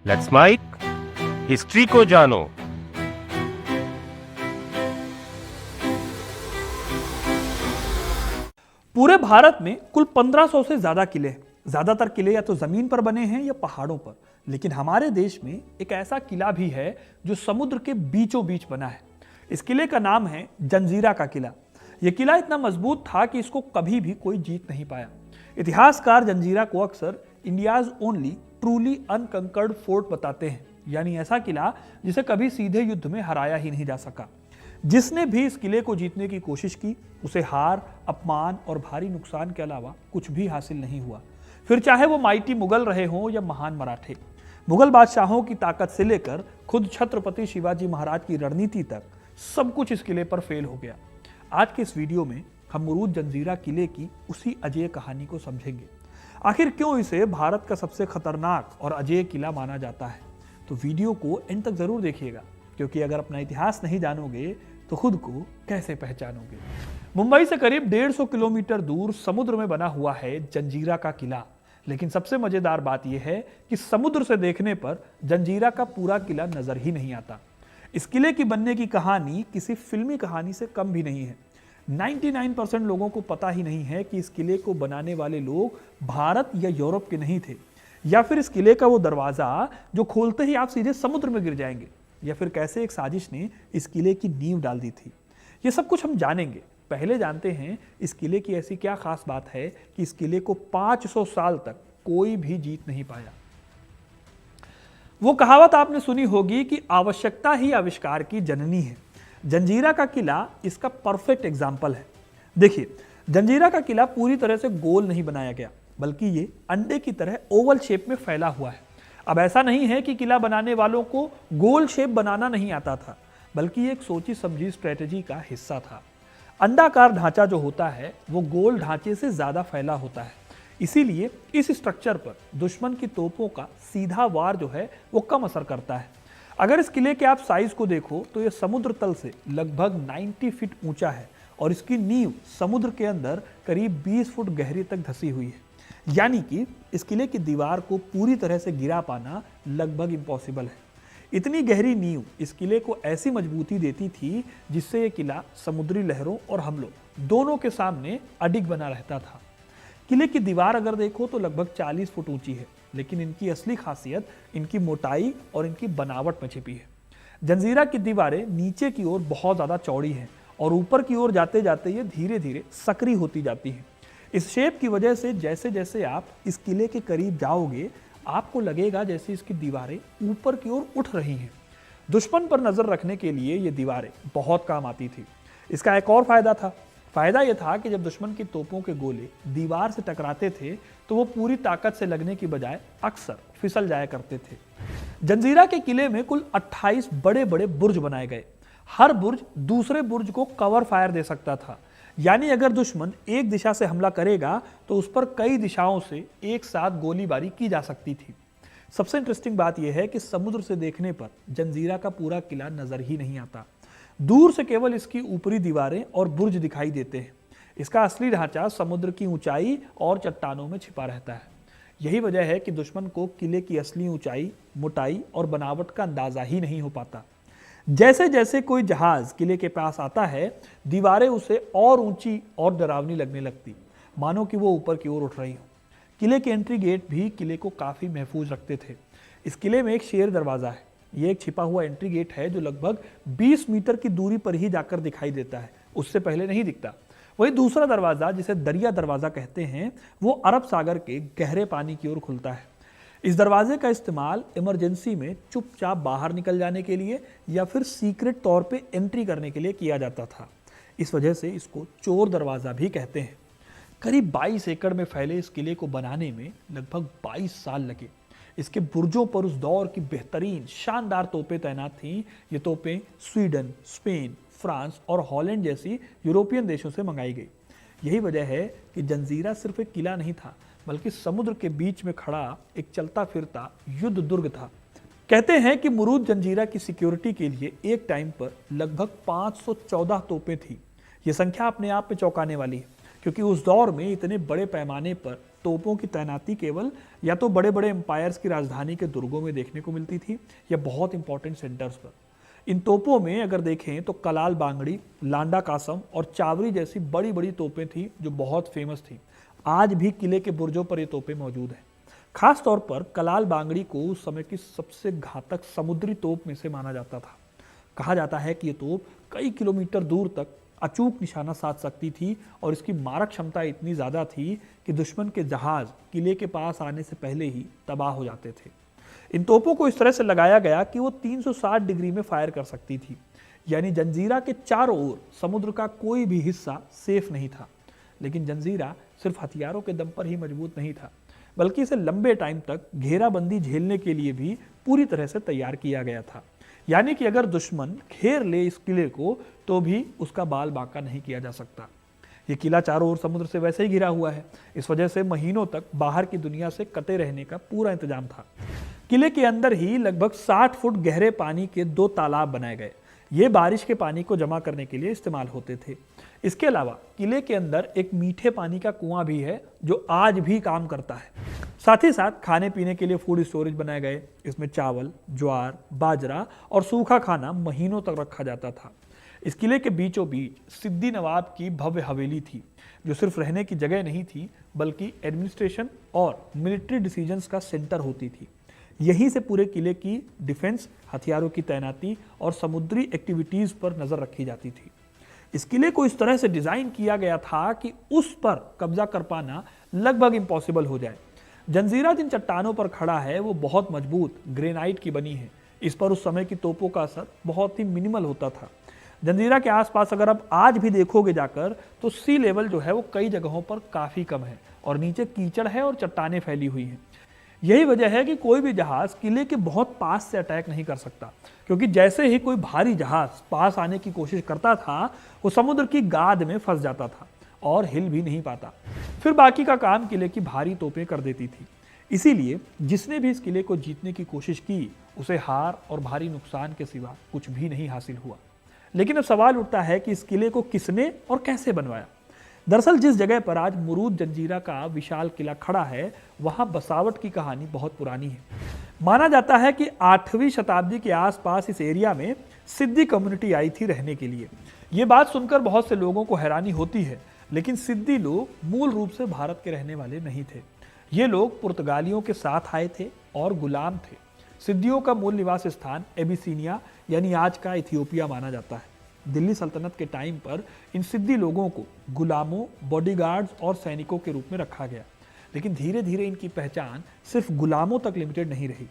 Let's mic history को जानो। पूरे भारत में कुल 1500 से ज्यादा किले हैं। ज्यादातर किले या तो जमीन पर बने हैं या पहाड़ों पर, लेकिन हमारे देश में एक ऐसा किला भी है जो समुद्र के बीचों बीच बना है। इस किले का नाम है जंजीरा का किला। यह किला इतना मजबूत था कि इसको कभी भी कोई जीत नहीं पाया। इतिहासकार जंजीरा को अक्सर इंडियाज ओनली ट्रूली अनकंकर्ड फोर्ट बताते हैं, यानी ऐसा किला जिसे कभी सीधे युद्ध में हराया ही नहीं जा सका। जिसने भी इस किले को जीतने की कोशिश की उसे हार, अपमान और भारी नुकसान के अलावा कुछ भी हासिल नहीं हुआ। फिर चाहे वो माइटी मुगल रहे हों या महान मराठे। मुगल बादशाहों की ताकत से लेकर खुद छत्रपति शिवाजी महाराज की रणनीति तक सब कुछ इस किले पर फेल हो गया। आज के इस वीडियो में हम मुरूद जंजीरा किले की उसी अजेय कहानी को समझेंगे। आखिर क्यों इसे भारत का सबसे खतरनाक और अजेय किला माना जाता है। तो वीडियो को एंड तक जरूर देखिएगा, क्योंकि अगर अपना इतिहास नहीं जानोगे तो खुद को कैसे पहचानोगे। मुंबई से करीब 150 किलोमीटर दूर समुद्र में बना हुआ है जंजीरा का किला। लेकिन सबसे मजेदार बात यह है कि समुद्र से देखने पर जंजीरा का पूरा किला नजर ही नहीं आता। इस किले की बनने की कहानी किसी फिल्मी कहानी से कम भी नहीं है। 99% लोगों को पता ही नहीं है कि इस किले को बनाने वाले लोग भारत या यूरोप के नहीं थे, या फिर इस किले का वो दरवाजा जो खोलते ही आप सीधे समुद्र में गिर जाएंगे, या फिर कैसे एक साजिश ने इस किले की नींव डाल दी थी। ये सब कुछ हम जानेंगे। पहले जानते हैं इस किले की ऐसी क्या खास बात है कि इस किले को 500 साल तक कोई भी जीत नहीं पाया। वो कहावत आपने सुनी होगी कि आवश्यकता ही आविष्कार की जननी है। जंजीरा का किला इसका परफेक्ट एग्जाम्पल है। देखिए, जंजीरा का किला पूरी तरह से गोल नहीं बनाया गया, बल्कि ये अंडे की तरह ओवल शेप में फैला हुआ है। अब ऐसा नहीं है कि किला बनाने वालों को गोल शेप बनाना नहीं आता था, बल्कि एक सोची समझी स्ट्रेटेजी का हिस्सा था। अंडाकार ढांचा जो होता है वो गोल ढांचे से ज्यादा फैला होता है, इसीलिए इस स्ट्रक्चर पर दुश्मन की तोपों का सीधा वार जो है वो कम असर करता है। अगर इस किले के आप साइज को देखो तो यह समुद्र तल से लगभग 90 फीट ऊंचा है और इसकी नींव समुद्र के अंदर करीब 20 फुट गहरी तक धसी हुई है। यानी कि इस किले की दीवार को पूरी तरह से गिरा पाना लगभग इम्पॉसिबल है। इतनी गहरी नींव इस किले को ऐसी मजबूती देती थी जिससे यह किला समुद्री लहरों और हमलों दोनों के सामने अडिग बना रहता था। किले की दीवार अगर देखो तो लगभग 40 फुट ऊंची है, लेकिन इनकी असली खासियत इनकी मोटाई और इनकी बनावट में छिपी है। जंजीरा की दीवारें नीचे की ओर बहुत ज्यादा चौड़ी हैं और ऊपर की ओर जाते जाते ये धीरे धीरे सकरी होती जाती हैं। इस शेप की वजह से जैसे जैसे आप इस किले के करीब जाओगे आपको लगेगा जैसे इसकी दीवारें ऊपर की ओर उठ रही हैं। दुश्मन पर नजर रखने के लिए ये दीवारें बहुत काम आती थी। इसका एक और फायदा यह था कि जब दुश्मन की तोपों के गोले दीवार से टकराते थे तो वो पूरी ताकत से लगने की बजाय अक्सर फिसल जाया करते थे। जंजीरा के किले में कुल 28 बड़े बड़े बुर्ज बनाए गए। हर बुर्ज दूसरे बुर्ज को कवर फायर दे सकता था, यानी अगर दुश्मन एक दिशा से हमला करेगा तो उस पर कई दिशाओं से एक साथ गोलीबारी की जा सकती थी। सबसे इंटरेस्टिंग बात यह है कि समुद्र से देखने पर जंजीरा का पूरा किला नजर ही नहीं आता। दूर से केवल इसकी ऊपरी दीवारें और बुर्ज दिखाई देते हैं। इसका असली ढांचा समुद्र की ऊंचाई और चट्टानों में छिपा रहता है। यही वजह है कि दुश्मन को किले की असली ऊंचाई, मोटाई और बनावट का अंदाजा ही नहीं हो पाता। जैसे जैसे कोई जहाज किले के पास आता है दीवारें उसे और ऊंची और डरावनी लगने लगती, मानो कि वो ऊपर की ओर उठ रही हो। किले के एंट्री गेट भी किले को काफी महफूज रखते थे। इस किले में एक शेर दरवाजा है। ये एक छिपा हुआ एंट्री गेट है जो लगभग 20 मीटर की दूरी पर ही जाकर दिखाई देता है, उससे पहले नहीं दिखता। वही दूसरा दरवाजा जिसे दरिया दरवाजा कहते हैं वो अरब सागर के गहरे पानी की ओर खुलता है। इस दरवाजे का इस्तेमाल इमरजेंसी में चुपचाप बाहर निकल जाने के लिए या फिर सीक्रेट तौर पे एंट्री करने के लिए किया जाता था। इस वजह से इसको चोर दरवाजा भी कहते हैं। करीब 22 एकड़ में फैले इस किले को बनाने में लगभग 22 साल लगे। इसके बुर्जों पर उस दौर की बेहतरीन शानदार तोपें तैनात थीं। ये तोपें स्वीडन, स्पेन, फ्रांस और हॉलैंड जैसी यूरोपियन देशों से मंगाई गई। यही वजह है कि जंजीरा सिर्फ एक किला नहीं था, बल्कि समुद्र के बीच में खड़ा एक चलता फिरता युद्ध दुर्ग था। कहते हैं कि मुरूद जंजीरा की सिक्योरिटी के लिए एक टाइम पर लगभग 514 तोपें थी। ये संख्या अपने आप में चौंकाने वाली है, क्योंकि उस दौर में इतने बड़े पैमाने पर तोपों की तैनाती केवल या तो बड़े बड़े एम्पायर्स की राजधानी के दुर्गों में देखने को मिलती थी या बहुत इंपॉर्टेंट सेंटर्स पर। इन तोपों में अगर देखें तो कलाल बांगड़ी, लांडा कासम और चावरी जैसी बड़ी बड़ी तोपें थी जो बहुत फेमस थी। आज भी किले के बुर्जों पर ये तोपें मौजूद हैं। खास तौर पर कलाल बांगड़ी को उस समय की सबसे घातक समुद्री तोप में से माना जाता था। कहा जाता है कि ये तोप कई किलोमीटर दूर तक अचूक निशाना साध सकती थी और इसकी मारक क्षमता इतनी ज़्यादा थी कि दुश्मन के जहाज किले के पास आने से पहले ही तबाह हो जाते थे। इन तोपों को इस तरह से लगाया गया कि वो 360 डिग्री में फायर कर सकती थी, यानी जंजीरा के चारों ओर समुद्र का कोई भी हिस्सा सेफ नहीं था। लेकिन जंजीरा सिर्फ हथियारों के दम पर ही मजबूत नहीं था, बल्कि इसे लंबे टाइम तक घेराबंदी झेलने के लिए भी पूरी तरह से तैयार किया गया था। यानी कि अगर दुश्मन घेर ले इस किले को तो भी उसका बाल बांका नहीं किया जा सकता। ये किला चारों ओर समुद्र से वैसे ही घिरा हुआ है, इस वजह से महीनों तक बाहर की दुनिया से कटे रहने का पूरा इंतजाम था। किले के अंदर ही लगभग 60 फुट गहरे पानी के 2 तालाब बनाए गए। ये बारिश के पानी को जमा करने के लिए इस्तेमाल होते थे। इसके अलावा किले के अंदर एक मीठे पानी का कुआं भी है जो आज भी काम करता है। साथ ही साथ खाने पीने के लिए फूड स्टोरेज बनाए गए। इसमें चावल, ज्वार, बाजरा और सूखा खाना महीनों तक रखा जाता था। इस किले के बीचों बीच सिद्दी नवाब की भव्य हवेली थी, जो सिर्फ रहने की जगह नहीं थी बल्कि एडमिनिस्ट्रेशन और मिलिट्री डिसीजंस का सेंटर होती थी। यहीं से पूरे किले की डिफेंस, हथियारों की तैनाती और समुद्री एक्टिविटीज पर नजर रखी जाती थी। इस किले को इस तरह से डिजाइन किया गया था कि उस पर कब्जा कर पाना लगभग इम्पॉसिबल हो जाए। जंजीरा जिन चट्टानों पर खड़ा है वो बहुत मजबूत ग्रेनाइट की बनी है। इस पर उस समय की तोपों का असर बहुत ही मिनिमल होता था। जंजीरा के आसपास अगर आप आज भी देखोगे जाकर तो सी लेवल जो है वो कई जगहों पर काफी कम है और नीचे कीचड़ है और चट्टानें फैली हुई हैं। यही वजह है कि कोई भी जहाज किले के बहुत पास से अटैक नहीं कर सकता, क्योंकि जैसे ही कोई भारी जहाज पास आने की कोशिश करता था वो समुद्र की गाद में फंस जाता था और हिल भी नहीं पाता। फिर बाकी का काम किले की भारी तोपें कर देती थी। इसीलिए जिसने भी इस किले को जीतने की कोशिश की उसे हार और भारी नुकसान के सिवा कुछ भी नहीं हासिल हुआ। लेकिन अब सवाल उठता है कि इस किले को किसने और कैसे बनवाया। दरअसल जिस जगह पर आज मुरूद जंजीरा का विशाल किला खड़ा है वहां बसावट की कहानी बहुत पुरानी है। माना जाता है कि 8वीं शताब्दी के आसपास इस एरिया में सिद्दी कम्युनिटी आई थी रहने के लिए। ये बात सुनकर बहुत से लोगों को हैरानी होती है, लेकिन सिद्दी लोग मूल रूप से भारत के रहने वाले नहीं थे। ये लोग पुर्तगालियों के साथ आए थे और गुलाम थे। सिद्दियों का मूल निवास स्थान एबिसीनिया यानी आज का इथियोपिया माना जाता है। दिल्ली सल्तनत के टाइम पर इन सिद्दी लोगों को गुलामों, बॉडीगार्ड्स और सैनिकों के रूप में रखा गया, लेकिन धीरे धीरे इनकी पहचान सिर्फ गुलामों तक लिमिटेड नहीं रही।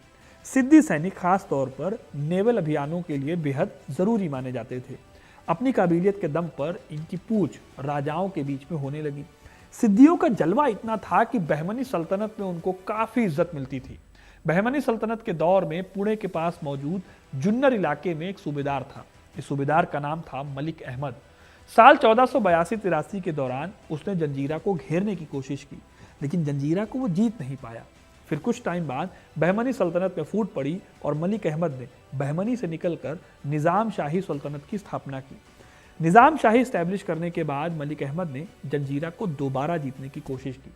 सिद्दी सैनिक खास तौर पर नेवल अभियानों के लिए बेहद जरूरी माने जाते थे। अपनी काबिलियत के दम पर इनकी पूछ राजाओं के बीच में होने लगी। सिद्दियों का जलवा इतना था कि बहमनी सल्तनत में उनको काफी इज्जत मिलती थी। बहमनी सल्तनत के दौर में पुणे के पास मौजूद जुन्नर इलाके में एक सूबेदार था। इस सूबेदार का नाम था मलिक अहमद। साल 1482-83 के दौरान उसने जंजीरा को घेरने की कोशिश की, लेकिन जंजीरा को वो जीत नहीं पाया। फिर कुछ टाइम बाद बहमनी सल्तनत में फूट पड़ी और मलिक अहमद ने बहमनी से निकलकर निज़ाम शाही सल्तनत की स्थापना की। निज़ाम शाही स्टैब्लिश करने के बाद मलिक अहमद ने जंजीरा को दोबारा जीतने की कोशिश की।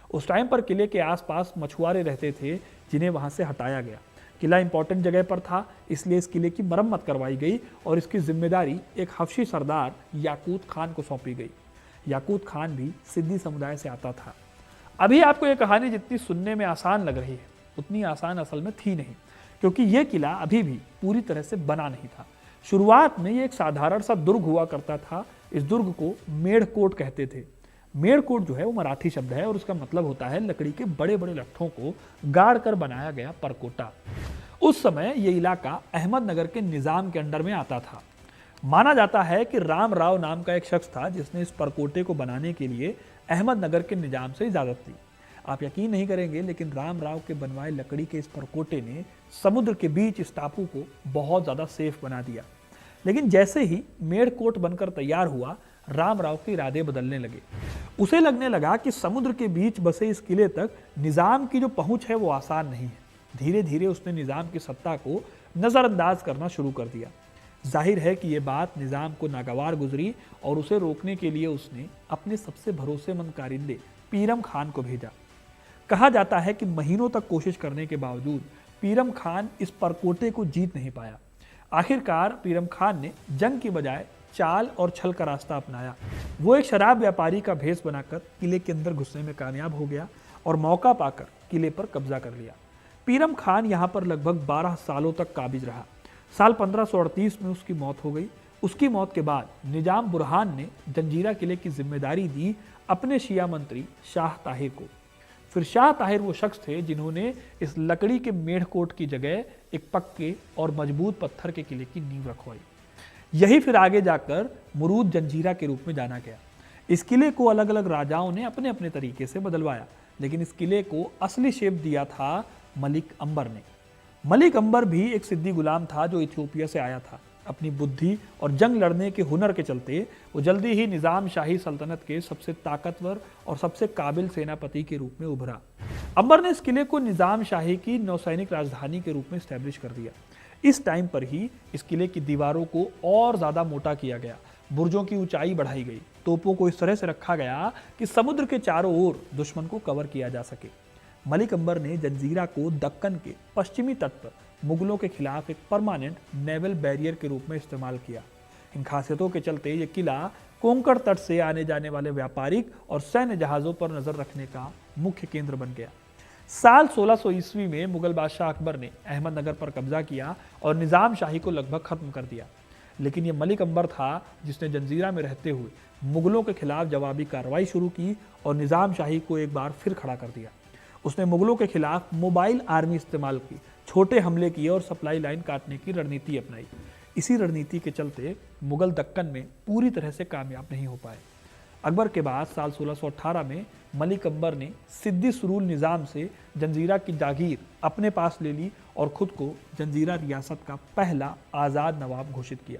उस टाइम पर किले के आसपास मछुआरे रहते थे जिन्हें वहां से हटाया गया। किला इंपॉर्टेंट जगह पर था, इसलिए इस किले की मरम्मत करवाई गई और इसकी जिम्मेदारी एक हफ्शी सरदार याकूत खान को सौंपी गई। याकूत खान भी सिद्दी समुदाय से आता था। अभी आपको यह कहानी जितनी सुनने में आसान लग रही है उतनी आसान असल में थी नहीं, क्योंकि यह किला अभी भी पूरी तरह से बना नहीं था। शुरुआत में ये एक साधारण सा दुर्ग हुआ करता था। इस दुर्ग को मेढ़कोट कहते थे। मेढ़कोट जो है वो मराठी शब्द है और उसका मतलब होता है लकड़ी के बड़े बड़े लट्ठों को गाड़ कर बनाया गया परकोटा। उस समय ये इलाका अहमदनगर के निजाम के अंडर में आता था। माना जाता है कि राम राव नाम का एक शख्स था जिसने इस परकोटे को बनाने के लिए अहमदनगर के निजाम से इजाजत ली। आप यकीन नहीं करेंगे, लेकिन राम राव के बनवाए लकड़ी के इस परकोटे ने समुद्र के बीच इस टापू को बहुत ज्यादा सेफ बना दिया। लेकिन जैसे ही मेढ़कोट बनकर तैयार हुआ, राम राव के इरादे बदलने लगे। उसे लगने लगा कि समुद्र के बीच बसे इस किले तक निजाम की जो पहुंच है वो आसान नहीं है। धीरे धीरे उसने निजाम की सत्ता को नजरअंदाज करना शुरू कर दिया। जाहिर है कि यह बात निजाम को नागवार गुजरी और उसे रोकने के लिए उसने अपने सबसे भरोसेमंद कारिंदे पीरम खान को भेजा। कहा जाता है कि महीनों तक कोशिश करने के बावजूद पीरम खान इस परकोटे को जीत नहीं पाया। आखिरकार पीरम खान ने जंग की बजाय चाल और छल का रास्ता अपनाया। वो एक शराब व्यापारी का भेष बनाकर किले के अंदर घुसने में कामयाब हो गया और मौका पाकर किले पर कब्जा कर लिया। पीरम खान यहाँ पर लगभग 12 सालों तक काबिज रहा। साल 1538 में उसकी मौत हो गई। उसकी मौत के बाद निजाम बुरहान ने जंजीरा किले की जिम्मेदारी दी अपने शिया मंत्री शाह ताहिर को। फिर शाह ताहिर वो शख्स थे जिन्होंने इस लकड़ी के मेढ़कोट की जगह एक पक्के और मजबूत पत्थर के किले की नींव रखवाई। यही फिर आगे जाकर मुरूद जंजीरा के रूप में जाना गया। इस किले को अलग अलग राजाओं ने अपने अपने तरीके से बदलवाया, लेकिन इस किले को असली शेप दिया था मलिक अंबर ने। मलिक अंबर भी एक सिद्दी गुलाम था जो इथियोपिया से आया था। अपनी बुद्धि और जंग लड़ने के हुनर के चलते वो जल्दी ही निजाम शाही सल्तनत के सबसे ताकतवर और सबसे काबिल सेनापति के रूप में उभरा। अंबर ने इस किले को निजाम शाही की नौसैनिक राजधानी के रूप में स्टैब्लिश कर दिया। इस टाइम पर ही इस किले की दीवारों को और ज्यादा मोटा किया गया, बुर्जों की ऊंचाई बढ़ाई गई, तोपों को इस तरह से रखा गया कि समुद्र के चारों ओर दुश्मन को कवर किया जा सके। मलिक अंबर ने जंजीरा को दक्कन के पश्चिमी तट पर मुगलों के खिलाफ एक परमानेंट नेवल बैरियर के रूप में इस्तेमाल किया। इन खासियतों के चलते यह किला कोंकण तट से आने जाने वाले व्यापारिक और सैन्य जहाजों पर नजर रखने का मुख्य केंद्र बन गया। साल 1600 ईस्वी में मुगल बादशाह अकबर ने अहमदनगर पर कब्जा किया और निजाम शाही को लगभग खत्म कर दिया। लेकिन यह मलिक अंबर था जिसने जंजीरा में रहते हुए मुगलों के खिलाफ जवाबी कार्रवाई शुरू की और निजाम शाही को एक बार फिर खड़ा कर दिया। उसने मुगलों के खिलाफ मोबाइल आर्मी इस्तेमाल की, छोटे हमले किए और सप्लाई लाइन काटने की रणनीति अपनाई। इसी रणनीति के चलते मुगल दक्कन में पूरी तरह से कामयाब नहीं हो पाए। अकबर के बाद साल 1618 में मलिक अंबर ने सिद्दी सुरूल निजाम से जंजीरा की जागीर अपने पास ले ली और खुद को जंजीरा रियासत का पहला आज़ाद नवाब घोषित किया।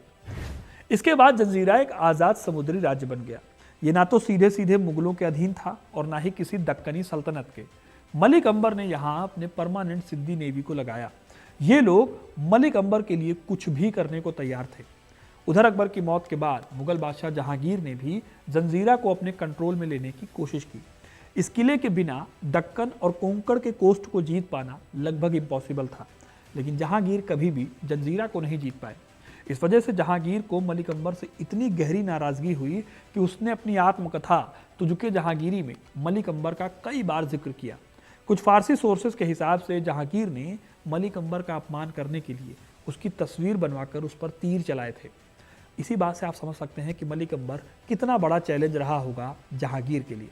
इसके बाद जंजीरा एक आज़ाद समुद्री राज्य बन गया। ये ना तो सीधे सीधे मुगलों के अधीन था और ना ही किसी दक्कनी सल्तनत के। मलिक अंबर ने यहाँ अपने परमानेंट सिद्दी नेवी को लगाया। ये लोग मलिक अंबर के लिए कुछ भी करने को तैयार थे। उधर अकबर की मौत के बाद मुगल बादशाह जहांगीर ने भी जंजीरा को अपने कंट्रोल में लेने की कोशिश की। इस किले के बिना दक्कन और कोंकण के कोस्ट को जीत पाना लगभग इम्पॉसिबल था, लेकिन जहांगीर कभी भी जंजीरा को नहीं जीत पाए। इस वजह से जहांगीर को मलिक अंबर से इतनी गहरी नाराजगी हुई कि उसने अपनी आत्मकथा तुझके जहांगीरी में मलिक अंबर का कई बार जिक्र किया। कुछ फारसी सोर्सेस के हिसाब से जहांगीर ने मलिक अंबर का अपमान करने के लिए उसकी तस्वीर बनवाकर उस पर तीर चलाए थे। इसी बात से आप समझ सकते हैं कि मलिक अंबर कितना बड़ा चैलेंज रहा होगा जहांगीर के लिए।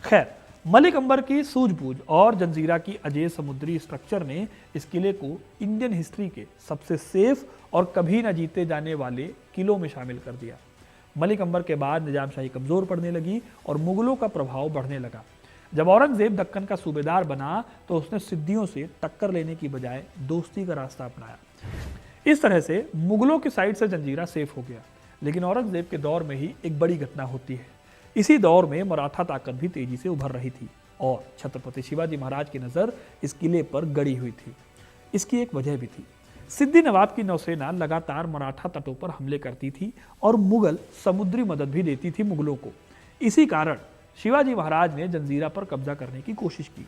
खैर, मलिक अंबर की सूझबूझ और जंजीरा की अजेय समुद्री स्ट्रक्चर ने इस किले को इंडियन हिस्ट्री के सबसे सेफ और कभी न जीते जाने वाले किलों में शामिल कर दिया। मलिक अंबर के बाद निजामशाही कमजोर पड़ने लगी और मुगलों का प्रभाव बढ़ने लगा। जब औरंगजेब दक्कन का सूबेदार बना तो उसने सिद्दियों से टक्कर लेने की बजाय दोस्ती का रास्ता अपनाया। इस तरह से मुगलों की साइड से जंजीरा सेफ हो गया। लेकिन औरंगजेब के दौर में ही एक बड़ी घटना होती है। इसी दौर में मराठा ताकत भी तेजी से उभर रही थी और छत्रपति शिवाजी महाराज की नज़र इस किले पर गड़ी हुई थी। इसकी एक वजह भी थी। सिद्दी नवाब की नौसेना लगातार मराठा तटों पर हमले करती थी और मुगल समुद्री मदद भी देती थी मुगलों को। इसी कारण शिवाजी महाराज ने जंजीरा पर कब्जा करने की कोशिश की,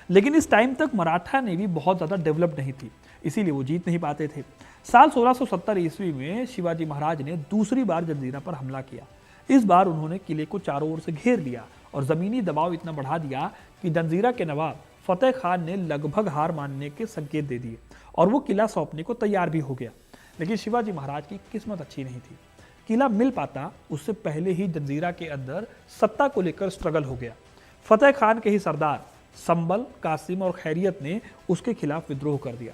लेकिन इस टाइम तक मराठा नेवी बहुत ज़्यादा डेवलप नहीं थी, इसीलिए वो जीत नहीं पाते थे। साल 1670 ईस्वी में शिवाजी महाराज ने दूसरी बार जंजीरा पर हमला किया। इस बार उन्होंने किले को चारों ओर से घेर लिया और ज़मीनी दबाव इतना बढ़ा दिया कि जंजीरा के नवाब फतेह खान ने लगभग हार मानने के संकेत दे दिए और वो किला सौंपने को तैयार भी हो गया। लेकिन शिवाजी महाराज की किस्मत अच्छी नहीं थी। किला मिल पाता उससे पहले ही जंजीरा के अंदर सत्ता को लेकर स्ट्रगल हो गया। फतेह खान के ही सरदार संबल, कासिम और खैरियत ने उसके खिलाफ विद्रोह कर दिया।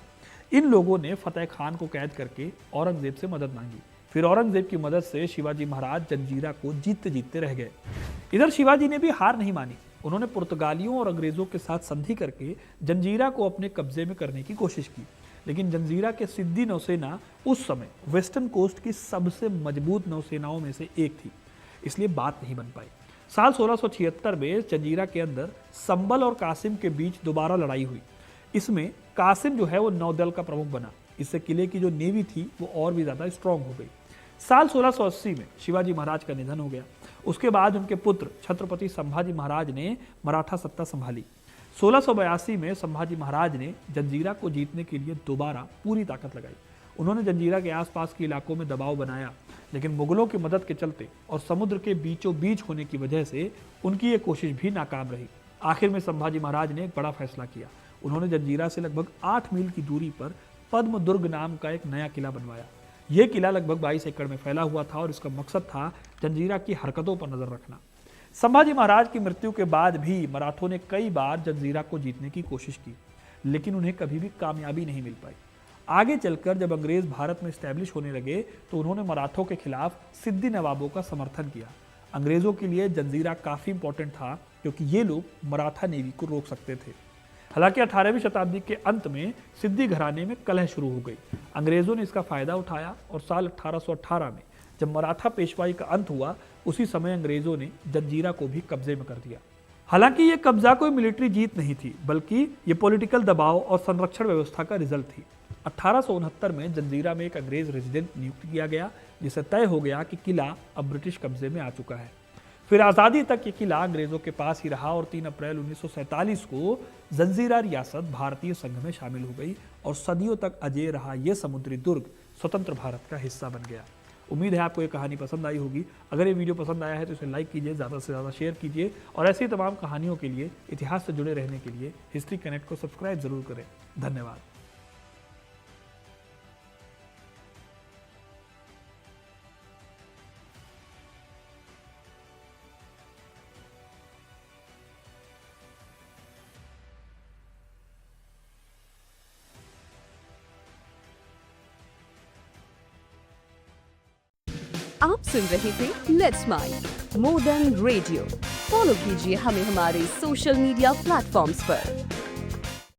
इन लोगों ने फतेह खान को कैद करके औरंगजेब से मदद मांगी। फिर औरंगजेब की मदद से शिवाजी महाराज जंजीरा को जीतते जीतते रह गए। इधर शिवाजी ने भी हार नहीं मानी। उन्होंने पुर्तगालियों और अंग्रेजों के साथ संधि करके जंजीरा को अपने कब्जे में करने की कोशिश की, लेकिन जंजीरा के सिद्दी नौसेना उस समय वेस्टर्न कोस्ट की सबसे मजबूत नौसेनाओं में से एक थी, इसलिए बात नहीं बन पाई। साल 1676 में जंजीरा के अंदर संबल और कासिम के बीच दोबारा लड़ाई हुई। इसमें कासिम जो है वो नौदल का प्रमुख बना। इससे किले की जो नेवी थी वो और भी ज़्यादा स्ट्रांग हो गई। साल 1680 में शिवाजी महाराज का निधन हो गया। उसके बाद उनके पुत्र छत्रपति संभाजी महाराज ने मराठा सत्ता संभाली। 1682 में संभाजी महाराज ने जंजीरा को जीतने के लिए दोबारा पूरी ताकत लगाई। उन्होंने जंजीरा के आसपास के इलाकों में दबाव बनाया, लेकिन मुगलों की मदद के चलते और समुद्र के बीचों बीच होने की वजह से उनकी ये कोशिश भी नाकाम रही। आखिर में संभाजी महाराज ने एक बड़ा फैसला किया। उन्होंने जंजीरा से लगभग 8 मील की दूरी पर पद्म दुर्ग नाम का एक नया किला बनवाया। यह किला लगभग 22 एकड़ में फैला हुआ था और इसका मकसद था जंजीरा की हरकतों पर नजर रखना। संभाजी महाराज की मृत्यु के बाद भी मराठों ने कई बार जंजीरा को जीतने की कोशिश की, लेकिन उन्हें कभी भी कामयाबी नहीं मिल पाई। आगे चलकर जब अंग्रेज भारत में स्टैब्लिश होने लगे तो उन्होंने मराठों के खिलाफ सिद्दी नवाबों का समर्थन किया। अंग्रेजों के लिए जंजीरा काफी इंपॉर्टेंट था क्योंकि ये लोग मराठा नेवी को रोक सकते थे। हालांकि 18वीं शताब्दी के अंत में सिद्दी घराने में कलह शुरू हो गई। अंग्रेजों ने इसका फायदा उठाया और साल 1818 में जब मराठा पेशवाई का अंत हुआ, उसी समय अंग्रेजों ने जंजीरा को भी कब्जे में कर दिया। हालांकि ये कब्जा कोई मिलिट्री जीत नहीं थी, बल्कि ये पॉलिटिकल दबाव और संरक्षण व्यवस्था का रिजल्ट थी। 1869 में जंजीरा में एक अंग्रेज रेजिडेंट नियुक्त किया गया, जिससे तय हो गया कि किला अब ब्रिटिश कब्जे में आ चुका है। फिर आज़ादी तक ये किला अंग्रेजों के पास ही रहा और 3 अप्रैल 1947 को जंजीरा रियासत भारतीय संघ में शामिल हो गई और सदियों तक अजेय रहा ये समुद्री दुर्ग स्वतंत्र भारत का हिस्सा बन गया। उम्मीद है आपको ये कहानी पसंद आई होगी। अगर ये वीडियो पसंद आया है तो इसे लाइक कीजिए, ज़्यादा से ज़्यादा शेयर कीजिए और ऐसी तमाम कहानियों के लिए, इतिहास से जुड़े रहने के लिए हिस्ट्री कनेक्ट को सब्सक्राइब जरूर करें। धन्यवाद। आप सुन रहे थे let's mind more than radio. Follow कीजिए हमें हमारे सोशल मीडिया प्लेटफॉर्म्स पर।